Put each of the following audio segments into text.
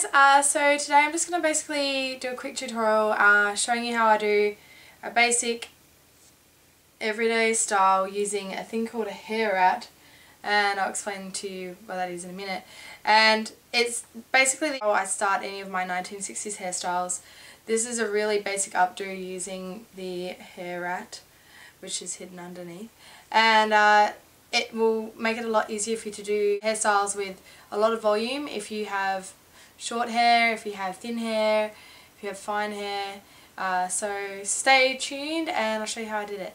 guys, so today I'm just going to basically do a quick tutorial showing you how I do a basic everyday style using a thing called a hair rat, and I'll explain to you what that is in a minute. And it's basically how I start any of my 1960s hairstyles. This is a really basic updo using the hair rat, which is hidden underneath, and it will make it a lot easier for you to do hairstyles with a lot of volume if you have short hair, if you have thin hair, if you have fine hair. So stay tuned and I'll show you how I did it.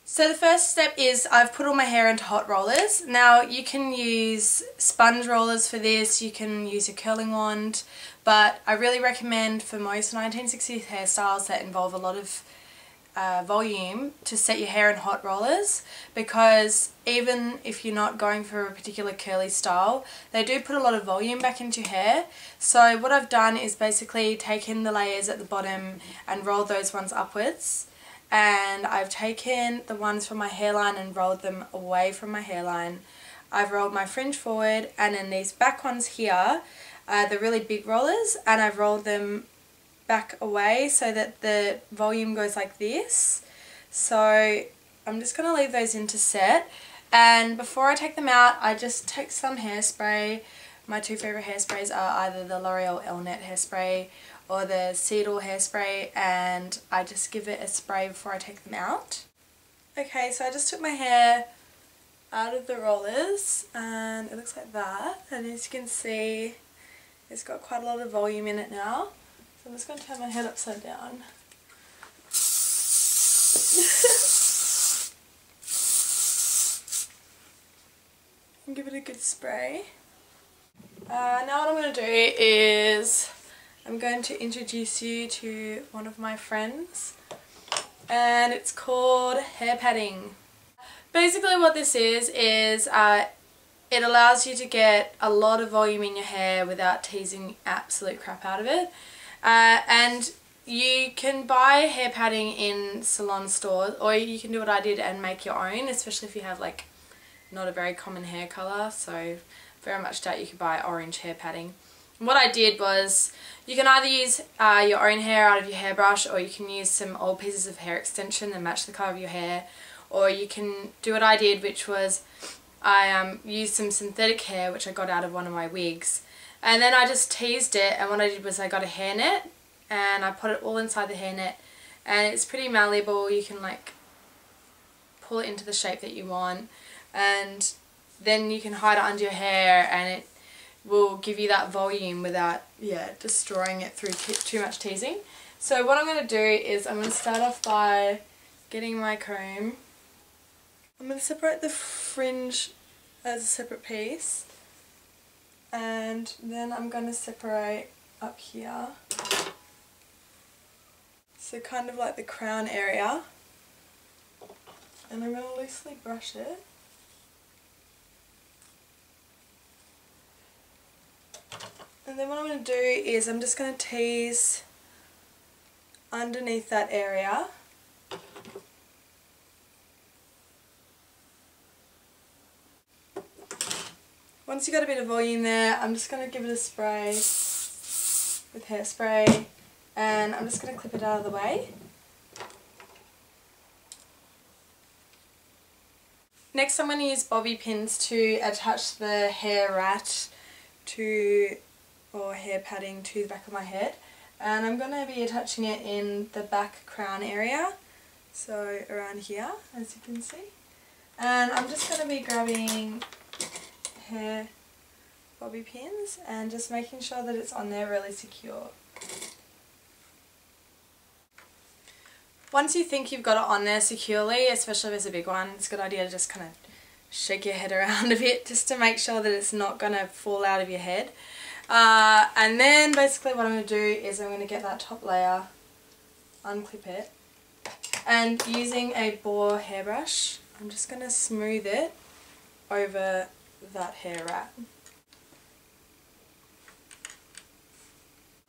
So the first step is I've put all my hair into hot rollers. Now you can use sponge rollers for this, you can use your curling wand, but I really recommend for most 1960s hairstyles that involve a lot of volume to set your hair in hot rollers, because even if you're not going for a particular curly style, they do put a lot of volume back into your hair. So what I've done is basically taken the layers at the bottom and rolled those ones upwards, and I've taken the ones from my hairline and rolled them away from my hairline. I've rolled my fringe forward, and then these back ones here are the really big rollers, and I've rolled them back away so that the volume goes like this. So I'm just going to leave those in to set, and before I take them out I just take some hairspray. My two favourite hairsprays are either the L'Oreal Elnet hairspray or the Cedarl hairspray, and I just give it a spray before I take them out. Okay, so I just took my hair out of the rollers and it looks like that, and as you can see it's got quite a lot of volume in it now. I'm just going to turn my head upside down. And give it a good spray. Now what I'm going to do is I'm going to introduce you to one of my friends, and it's called hair padding. Basically what this is it allows you to get a lot of volume in your hair without teasing absolute crap out of it. And you can buy hair padding in salon stores, or you can do what I did and make your own, especially if you have like not a very common hair colour. So very much doubt you could buy orange hair padding. And what I did was you can either use your own hair out of your hairbrush, or you can use some old pieces of hair extension that match the colour of your hair, or you can do what I did, which was I used some synthetic hair which I got out of one of my wigs. And then I just teased it, and what I did was I got a hairnet and I put it all inside the hairnet, and it's pretty malleable. You can like pull it into the shape that you want, and then you can hide it under your hair and it will give you that volume without destroying it through too much teasing. So what I'm going to do is I'm going to start off by getting my comb. I'm going to separate the fringe as a separate piece, and then I'm going to separate up here, so kind of like the crown area, and I'm going to loosely brush it. And then what I'm going to do is I'm just going to tease underneath that area. Once you've got a bit of volume there, I'm just going to give it a spray with hairspray, and I'm just going to clip it out of the way. Next I'm going to use bobby pins to attach the hair rat or hair padding to the back of my head, and I'm going to be attaching it in the back crown area, so around here as you can see. And I'm just going to be grabbing hair bobby pins and just making sure that it's on there really secure. Once you think you've got it on there securely, especially if it's a big one, it's a good idea to just kind of shake your head around a bit just to make sure that it's not going to fall out of your head. And then basically what I'm going to do is I'm going to get that top layer, unclip it, and using a boar hairbrush I'm just going to smooth it over that hair rat.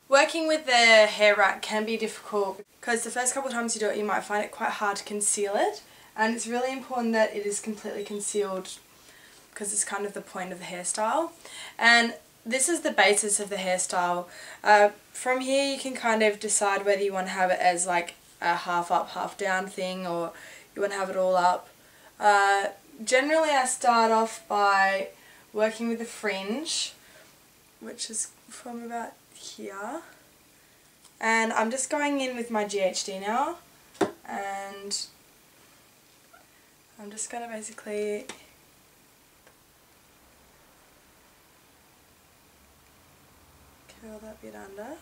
Working with the hair rat can be difficult because the first couple of times you do it you might find it quite hard to conceal it, and it's really important that it is completely concealed because it's kind of the point of the hairstyle. And this is the basis of the hairstyle. From here you can kind of decide whether you want to have it as like a half up, half down thing, or you want to have it all up. Generally I start off by working with the fringe, which is from about here, and I'm just going in with my GHD now, and I'm just going to basically curl that bit under.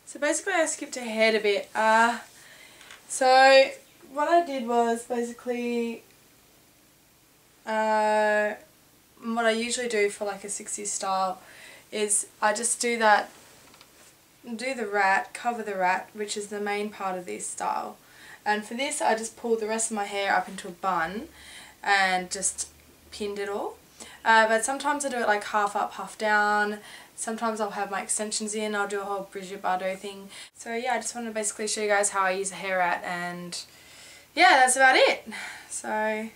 So basically I skipped ahead a bit. So what I did was basically what I usually do for like a 60s style is I just do the rat, cover the rat, which is the main part of this style. And for this I just pulled the rest of my hair up into a bun and just pinned it all. But sometimes I do it like half up, half down. Sometimes I'll have my extensions in, I'll do a whole Brigitte Bardot thing. So yeah, I just want to basically show you guys how I use a hair rat, and yeah, that's about it. So